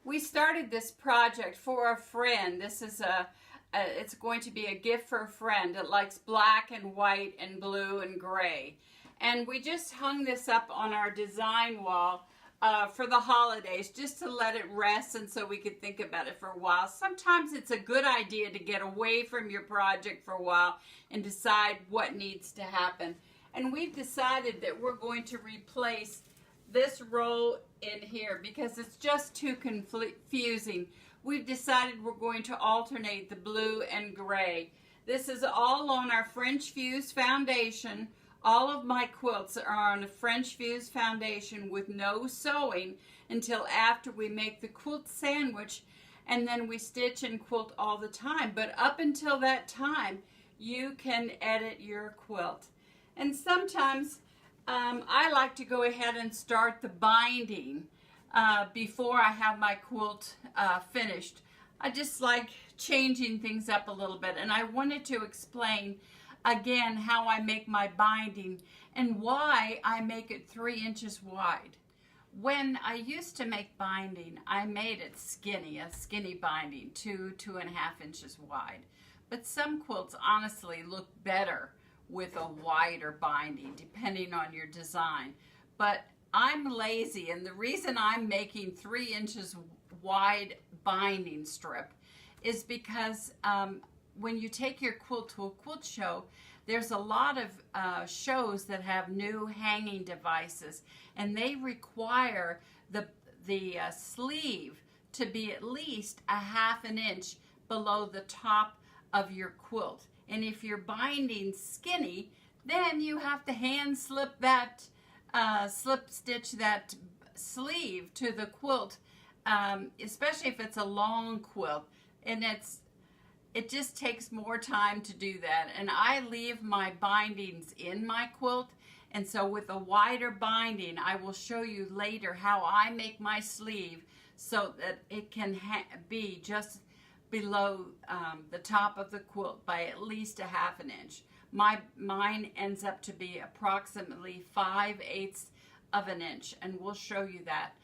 We started this project for a friend. This is it's going to be a gift for a friend that likes black and white and blue and gray. And we just hung this up on our design wall for the holidays, just to let it rest and so we could think about it for a while. Sometimes it's a good idea to get away from your project for a while and decide what needs to happen. And we've decided that we're going to replace this roll in here because it's just too confusing. We've decided we're going to alternate the blue and gray. This is all on our French Fuse foundation. All of my quilts are on a French Fuse foundation with no sewing until after we make the quilt sandwich, and then we stitch and quilt all the time. But up until that time, you can edit your quilt. And sometimes I like to go ahead and start the binding before I have my quilt finished. I just like changing things up a little bit, and I wanted to explain again how I make my binding and why I make it 3 inches wide. When I used to make binding, I made it skinny, a skinny binding, 2.5 inches wide. But some quilts honestly look better with a wider binding, depending on your design. But I'm lazy, and the reason I'm making 3 inches wide binding strip is because when you take your quilt to a quilt show, there's a lot of shows that have new hanging devices, and they require the sleeve to be at least 1/2 inch below the top of your quilt. And if you're binding skinny, then you have to hand slip that, slip stitch that sleeve to the quilt, especially if it's a long quilt, and it just takes more time to do that. And I leave my bindings in my quilt, and so with a wider binding, I will show you later how I make my sleeve so that it can be just below the top of the quilt by at least 1/2 inch. Mine ends up to be approximately 5/8 of an inch, and we'll show you that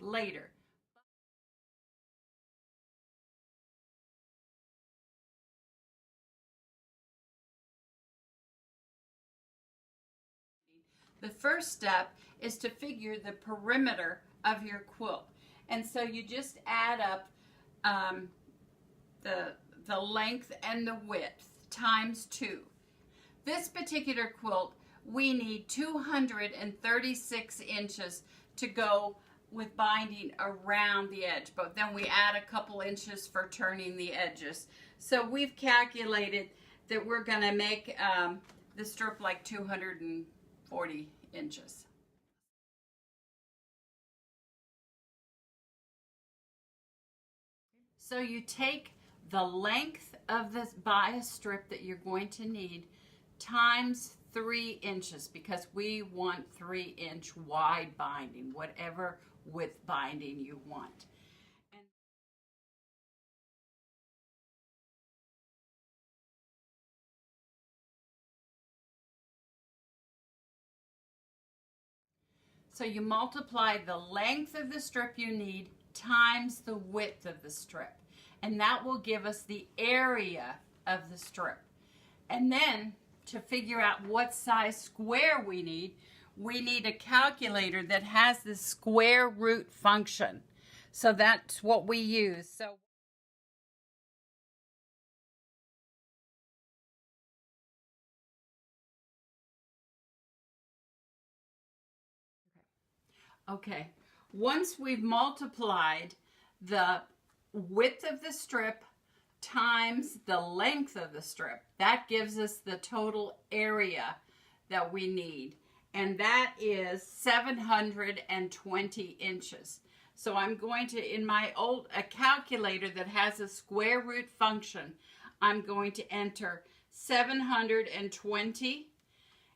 later. The first step is to figure the perimeter of your quilt, and so you just add up the length and the width times 2. This particular quilt, we need 236 inches to go with binding around the edge, but then we add a couple inches for turning the edges. So we've calculated that we're going to make the strip like 240 inches. So you take the length of this bias strip that you're going to need times 3 inches, because we want 3 inch wide binding, whatever width binding you want. So you multiply the length of the strip you need times the width of the strip, and that will give us the area of the strip. And then to figure out what size square we need a calculator that has the square root function. So that's what we use. So okay, once we've multiplied the width of the strip times the length of the strip, that gives us the total area that we need, and that is 720 inches. So I'm going to, in my a calculator that has a square root function, I'm going to enter 720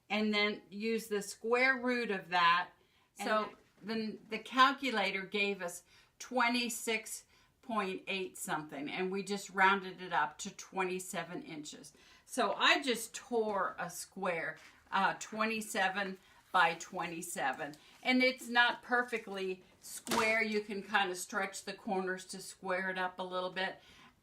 and then use the square root of that. So then the calculator gave us 26.8 something, and we just rounded it up to 27 inches. So I just tore a square, 27 by 27, and it's not perfectly square, you can kind of stretch the corners to square it up a little bit.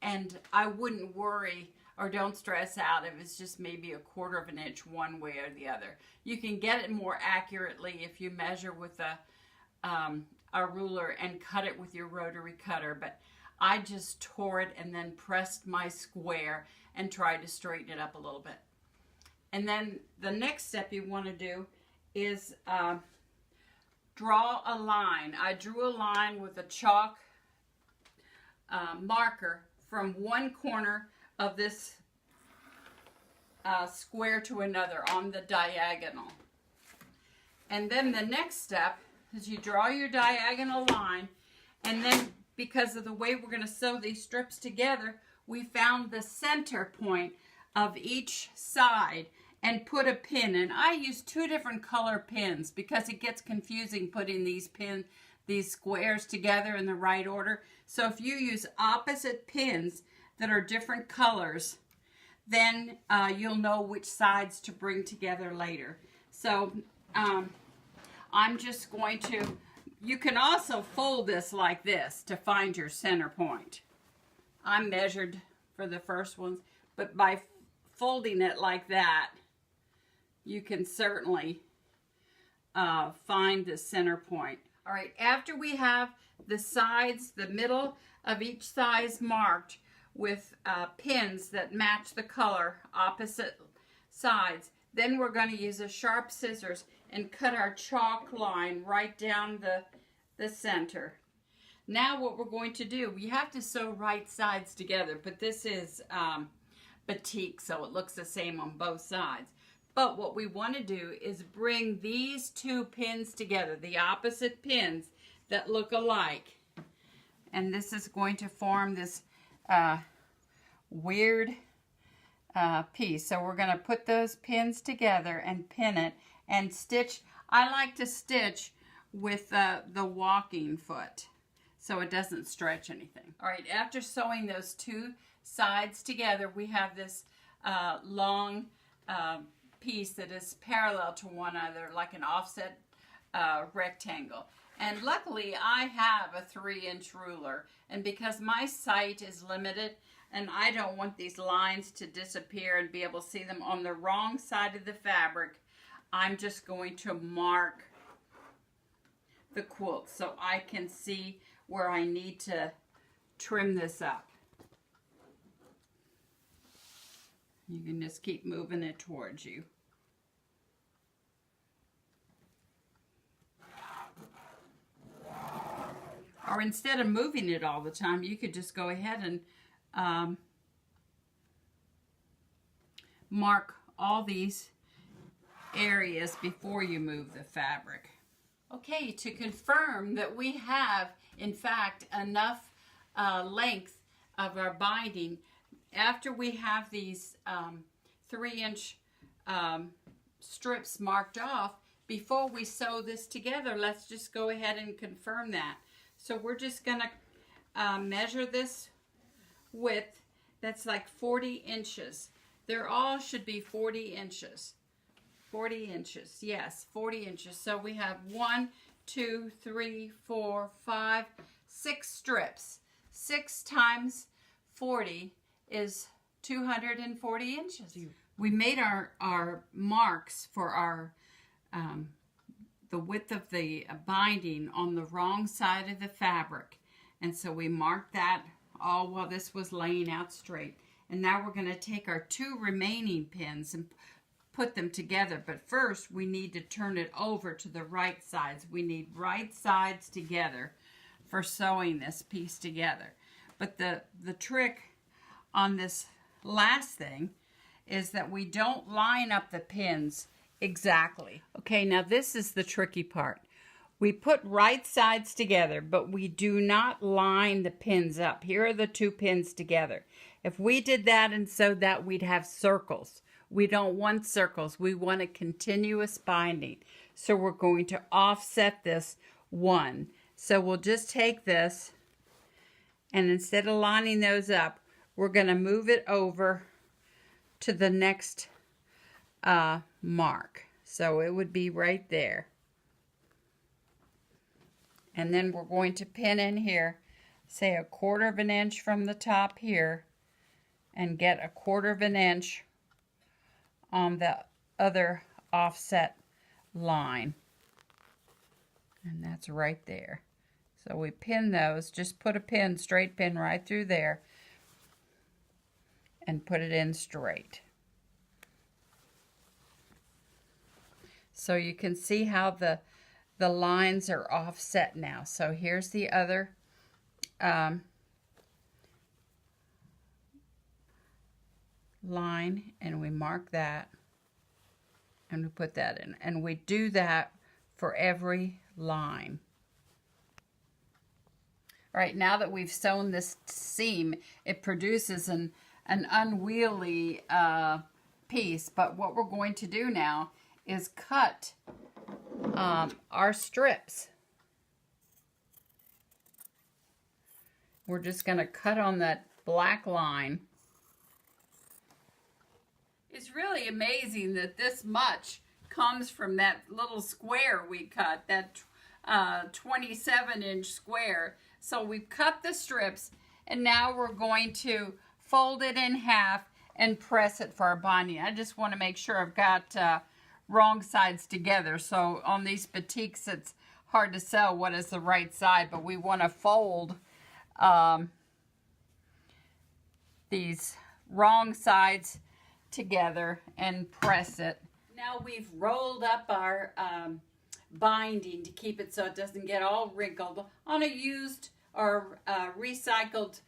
And I wouldn't worry or don't stress out if it's just maybe 1/4 of an inch one way or the other. You can get it more accurately if you measure with a ruler and cut it with your rotary cutter, but I just tore it and then pressed my square and tried to straighten it up a little bit. And then the next step you want to do is draw a line. I drew a line with a chalk marker from one corner of this square to another on the diagonal. And then the next step is you draw your diagonal line, and then because of the way we're going to sew these strips together, we found the center point of each side and put a pin. And I use 2 different color pins because it gets confusing putting these squares together in the right order. So if you use opposite pins that are different colors, then you'll know which sides to bring together later. So I'm just going to, you can also fold this like this to find your center point. I measured for the first ones, but by folding it like that, you can certainly find the center point. All right, after we have the sides, the middle of each side marked with pins that match the color, opposite sides, then we're going to use a sharp scissors and cut our chalk line right down the center. Now what we're going to do, we have to sew right sides together, but this is batik, so it looks the same on both sides. But what we want to do is bring these 2 pins together, the opposite pins that look alike. And this is going to form this weird piece. So we're going to put those pins together and pin it and stitch. I like to stitch with the walking foot so it doesn't stretch anything. All right, after sewing those 2 sides together, we have this long piece that is parallel to one another, like an offset rectangle. And luckily I have a 3-inch ruler, and because my sight is limited and I don't want these lines to disappear and be able to see them on the wrong side of the fabric, I'm just going to mark the quilt so I can see where I need to trim this up. You can just keep moving it towards you. Or instead of moving it all the time, you could just go ahead and mark all these areas before you move the fabric. Okay, to confirm that we have, in fact, enough length of our binding, after we have these 3-inch strips marked off, before we sew this together, let's just go ahead and confirm that. So we're just going to measure this width. That's like 40 inches. They're all should be 40 inches. 40 inches, yes, 40 inches. So we have 1, 2, 3, 4, 5, 6 strips. 6 times 40 is 240 inches. We made our marks for our the width of the binding on the wrong side of the fabric, and so we marked that all while this was laying out straight. And now we're going to take our 2 remaining pins and put them together, but first we need to turn it over to the right sides. We need right sides together for sewing this piece together. But the trick on this last thing is that we don't line up the pins exactly. Okay, now this is the tricky part. We put right sides together, but we do not line the pins up. Here are the 2 pins together. If we did that and sewed that, we'd have circles. We don't want circles. We want a continuous binding. So we're going to offset this 1. So we'll just take this, and instead of lining those up, we're going to move it over to the next mark. So it would be right there. And then we're going to pin in here, say 1/4 of an inch from the top here, and get 1/4 of an inch on the other offset line. And that's right there. So we pin those, just put a pin, straight pin right through there and put it in straight. So you can see how the lines are offset now. So here's the other line, and we mark that and we put that in, and we do that for every line. All right, now that we've sewn this seam, it produces an unwieldy piece, but what we're going to do now is cut our strips. We're just going to cut on that black line. It's really amazing that this much comes from that little square we cut, that 27-inch square. So we've cut the strips, and now we're going to fold it in half and press it for our binding. I just want to make sure I've got wrong sides together. So on these batiks, it's hard to tell what is the right side, but we want to fold these wrong sides together and press it. Now we've rolled up our binding to keep it so it doesn't get all wrinkled on a used or recycled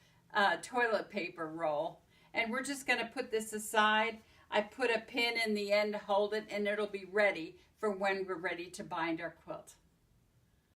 toilet paper roll. And we're just going to put this aside. I put a pin in the end to hold it, and it'll be ready for when we're ready to bind our quilt.